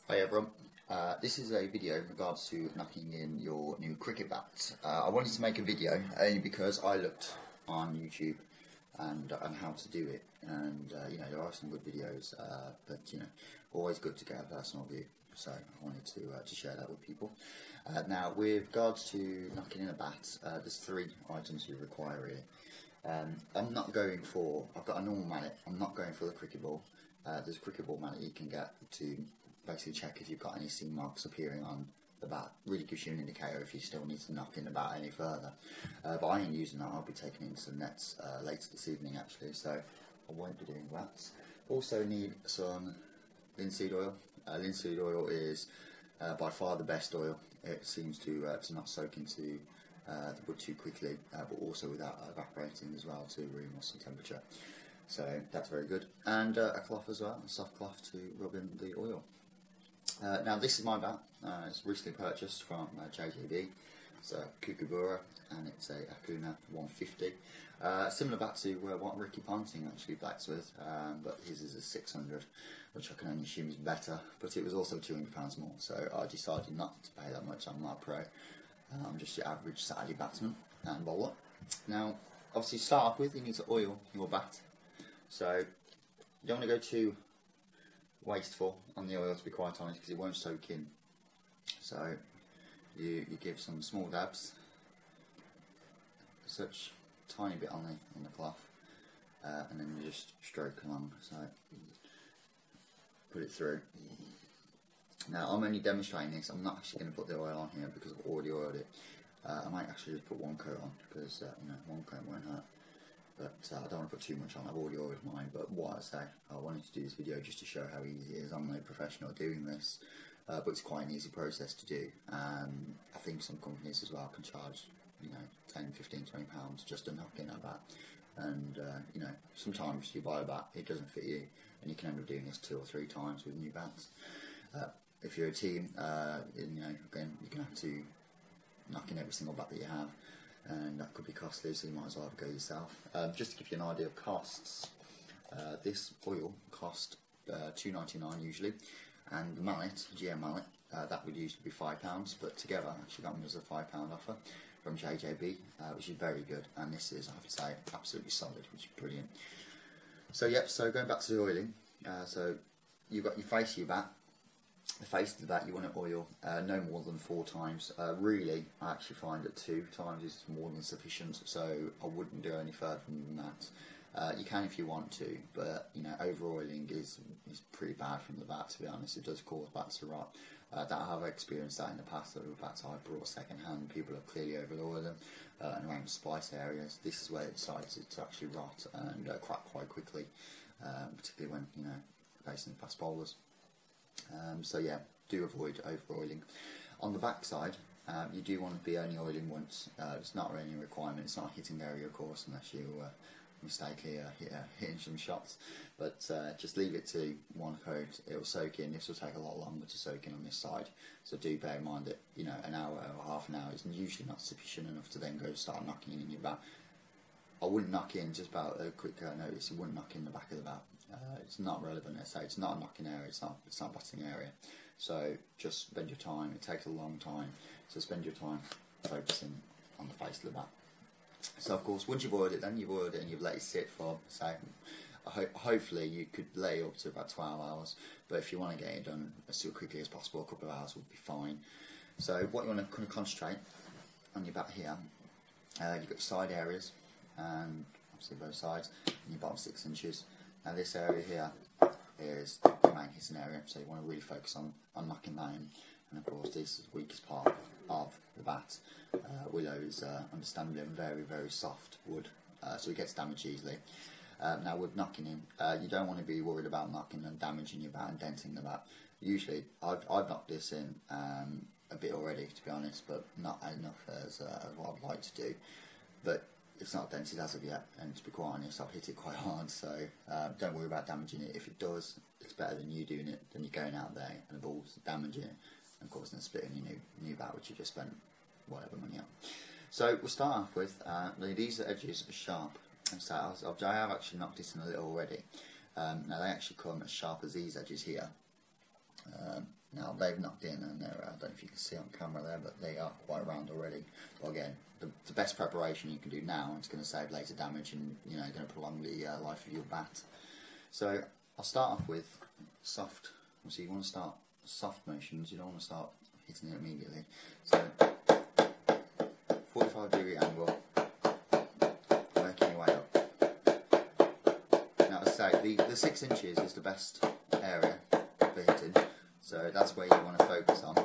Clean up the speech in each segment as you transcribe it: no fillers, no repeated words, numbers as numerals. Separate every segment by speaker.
Speaker 1: Hi everyone, this is a video in regards to knocking in your new cricket bat. I wanted to make a video only because I looked on YouTube and how to do it, and you know, there are some good videos, but you know, always good to get a personal view, so I wanted to share that with people. Now with regards to knocking in a bat, there's three items you require here. I'm not going for, I've got a normal mallet, I'm not going for the cricket ball. There's a cricket ball mallet you can get to basically check if you've got any seam marks appearing on the bat. Really gives you an indicator if you still need to knock in the bat any further. But I ain't using that, I'll be taking it into the nets later this evening actually, so I won't be doing that. Also need some linseed oil. Linseed oil is by far the best oil. It seems to not soak into the wood too quickly, but also without evaporating as well to room muscle temperature. So that's very good. And a cloth as well, a soft cloth to rub in the oil. Now this is my bat. It's recently purchased from JJB. It's a Kookaburra and it's a Akuna 150. Similar bat to what Ricky Ponting actually bats with, but his is a 600, which I can only assume is better. But it was also £200 more, so I decided not to pay that much. I'm not a pro. I'm just your average Saturday batsman and bowler. Now, obviously, to start off with, you need to oil your bat. So you don't want to go too wasteful on the oil, to be quite honest, because it won't soak in. So you give some small dabs, such tiny bit on the cloth, and then you just stroke along. So put it through. Now I'm only demonstrating this. I'm not actually going to put the oil on here because I've already oiled it. I might actually just put one coat on because you know, one coat won't hurt. But I don't want to put too much on. I've already oiled mine. But what I say, I wanted to do this video just to show how easy it is. I'm no professional doing this, but it's quite an easy process to do. I think some companies as well can charge, you know, 10, 15, 20 pounds just to knock in a bat. And you know, sometimes you buy a bat, it doesn't fit you, and you can end up doing this 2 or 3 times with new bats. If you're a team, you know, again, you're going to have to knock in every single bat that you have, and that could be costly, so you might as well go yourself. Just to give you an idea of costs, this oil cost £2.99 usually, and the mallet, GM mallet, that would usually be £5, but together actually that one was a £5 offer from JJB, which is very good, and this is, I have to say, absolutely solid, which is brilliant. So yep, so going back to the oiling, so you've got your face of your bat. The face of the bat you want to oil no more than 4 times. Really, I actually find that 2 times is more than sufficient, so I wouldn't go any further than that. You can if you want to, but you know, over oiling is pretty bad from the bat, to be honest. It does cause bats to rot. That I have experienced that in the past. There were bats I brought second hand. People have clearly over oiled them, and around the spice areas. This is where it decides to actually rot and crack quite quickly, particularly when, you know, facing fast bowlers. So yeah, do avoid over oiling. On the back side, you do want to be only oiling once. It's not really a requirement. It's not a hitting area, of course, unless you mistakenly hitting some shots. But just leave it to one coat. It will soak in. This will take a lot longer to soak in on this side. So do bear in mind that, you know, an hour or half an hour is usually not sufficient enough to then go start knocking in your bat. I wouldn't knock in, just about a quick notice, you wouldn't knock in the back of the bat. It's not relevant, I say. It's not a knocking area, it's not batting area. So just spend your time. It takes a long time, so spend your time focusing on the face of the bat. So of course, once you've oiled it, then you've oiled it and you've let it sit for, say, hopefully you could lay up to about 12 hours, but if you want to get it done as quickly as possible, a couple of hours would be fine. So what you want to kind of concentrate on your bat here, you've got your side areas, and obviously both sides, and your bottom 6 inches. Now this area here is the main hitting area, so you want to really focus on knocking that in. And of course this is the weakest part of the bat. Willow is understandably a very, very soft wood, so it gets damaged easily. Now with knocking in, you don't want to be worried about knocking and damaging your bat and denting the bat. Usually I've knocked this in a bit already, to be honest, but not enough as what I'd like to do. But it's not dented as of yet, and to be quite honest, I've hit it quite hard, so don't worry about damaging it. If it does, it's better than you doing it, than you going out there and the ball's damaging it, and of course then splitting your new bat, which you just spent whatever money on. So we'll start off with, these edges are sharp, and so I have actually knocked this in a little already. Now they actually come as sharp as these edges here. Now they've knocked in, and they're, I don't know if you can see on camera there, but they are quite round already. But again, the best preparation you can do now, it's going to save laser damage, and you know, going to prolong the life of your bat. So I'll start off with soft. So you want to start soft motions. You don't want to start hitting it immediately. So 45-degree angle, working your way up. Now, as I say, the 6 inches is the best area for hitting. So that's where you want to focus on.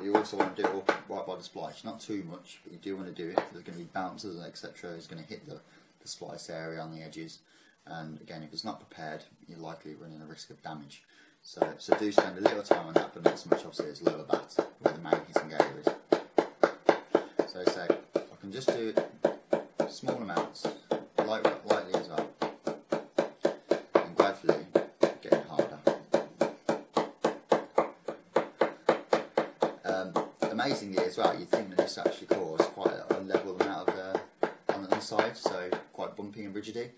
Speaker 1: You also want to do it all right by the splice, not too much, but you do want to do it. There's going to be bounces and etc. It's going to hit the splice area on the edges, and again, if it's not prepared, you're likely running a risk of damage. So do spend a little time on that, but not so much obviously as lower bat, where the main hitting area is. So say I can just do it small amounts, lightly as well, and gradually getting harder. Amazingly as well, you'd think that this actually caused quite a level amount of on the side, so quite bumpy and rigidy.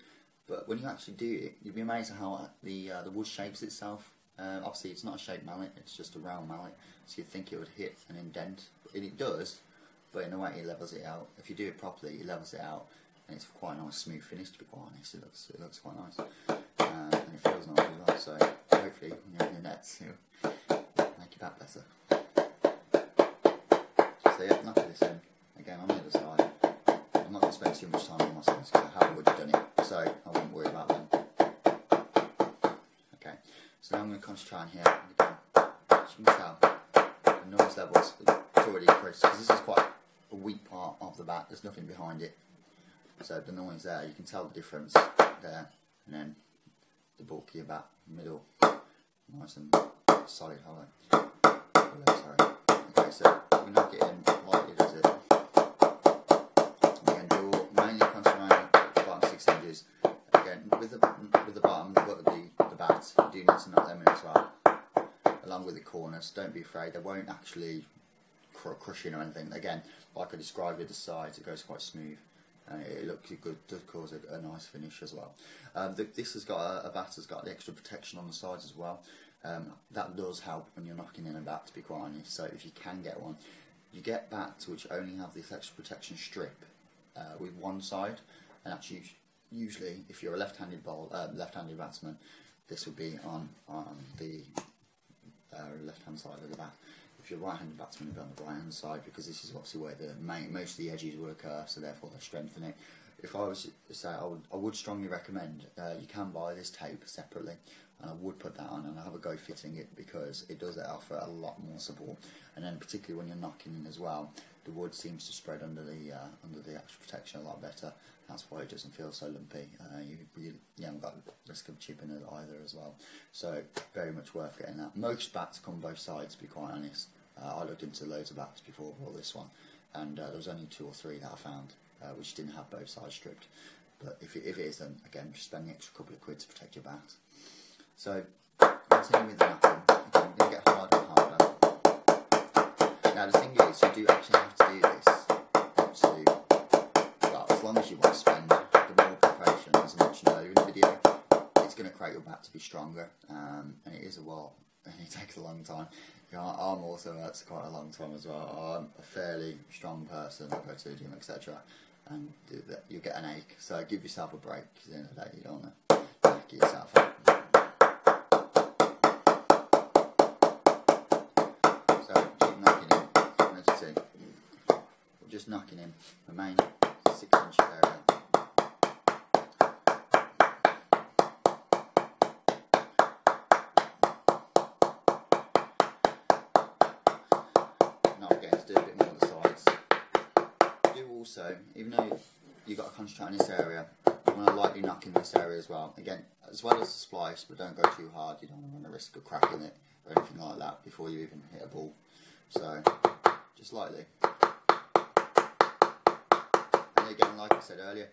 Speaker 1: But when you actually do it, you'd be amazed at how the wood shapes itself. Obviously, it's not a shaped mallet; it's just a round mallet. So you'd think it would hit and indent, and it does. But in a way, it levels it out. If you do it properly, it levels it out, and it's quite a nice smooth finish. To be quite honest, it looks quite nice, and it feels nice as well. So hopefully, when you're in your nets, it'll make your back better. So yeah, enough of this in. Again, on the other side, I'm not going to spend too much time on my sides because I have already done it, so I won't worry about them. Okay, so now I'm going to concentrate on here. And again, as you can tell, the noise levels it's already increased because this is quite a weak part of the bat. There's nothing behind it, so the noise there, you can tell the difference there, and then the bulkier bat, middle, nice and solid hollow. Sorry. Okay, so we knock it in lightly, does it? Again, do mainly concentrating on the bottom 6 inches. Again, with the bottom of the bat, you do need to knock them in as well, along with the corners. Don't be afraid; they won't actually crush in or anything. Again, like I described with the sides, it goes quite smooth, and it looks good. Does cause a nice finish as well. This has got a bat has got the extra protection on the sides as well. That does help when you're knocking in a bat, to be quite honest. So if you can get one, you get bats which only have this extra protection strip with one side, and actually usually if you're a left-handed batsman, this would be on the left-hand side of the bat. If you're a right-handed batsman, it'll be on the right-hand side, because this is obviously where most of the edges will occur, so therefore they strengthen it. If I was to say, I would strongly recommend you can buy this tape separately, and I would put that on and have a go fitting it, because it does offer a lot more support. And then particularly when you're knocking in as well, the wood seems to spread under the actual protection a lot better. That's why it doesn't feel so lumpy. You haven't got risk of chipping it either as well. So very much worth getting that. Most bats come both sides, to be quite honest. I looked into loads of bats before I bought this one, and there was only 2 or 3 that I found which didn't have both sides stripped. But if it is, then again, just spend the extra couple of quid to protect your bat. So continue with the knocking. Again, you're going to get harder and harder. Now the thing is, you do actually have to do this well, as long as you want to spend the more preparation, as I mentioned earlier in the video, it's going to create your bat to be stronger, and it is a while, and it takes a long time. Your arm also hurts quite a long time as well. I'm a fairly strong person, I go to the gym, etc., and you get an ache, so give yourself a break, because at the end of the day you don't want to knock yourself out. So keep knocking in, as you see, we're just knocking in the main 6 inch area. Now we're getting to do a bit more on the sides. Do also, even though you've got to concentrate on this area, you want to lightly knock in this area as well. Again, as well as the splice, but don't go too hard. You don't want to run the risk of cracking it or anything like that before you even hit a ball. So just lightly. And again, like I said earlier,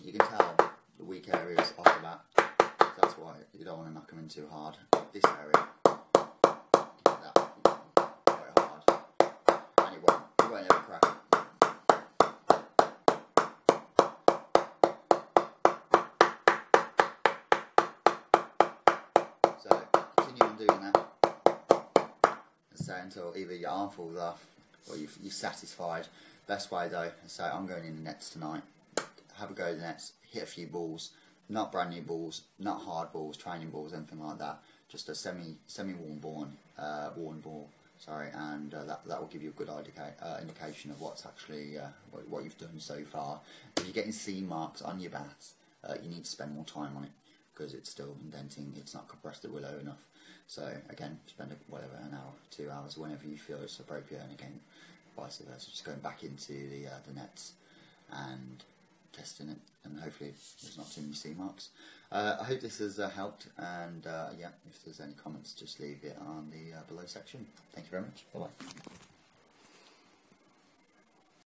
Speaker 1: you can tell the weak areas off the bat. That's why you don't want to knock them in too hard. This area, that quite hard, and it won't ever crack. doing that. So until either your arm falls off or you're satisfied. Best way though, so I'm going in the nets tonight. Have a go at the nets, hit a few balls, not brand new balls, not hard balls, training balls, anything like that. Just a semi-worn ball, sorry, and that will give you a good indication of what's actually what you've done so far. If you're getting C marks on your bats, you need to spend more time on it because it's still indenting. It's not compressed the willow enough. So again, spend whatever, an hour, 2 hours, whenever you feel it's appropriate, and again, vice versa. Just going back into the nets and testing it, and hopefully there's not too many C marks. I hope this has helped, and yeah, if there's any comments, just leave it on the below section. Thank you very much. Bye bye.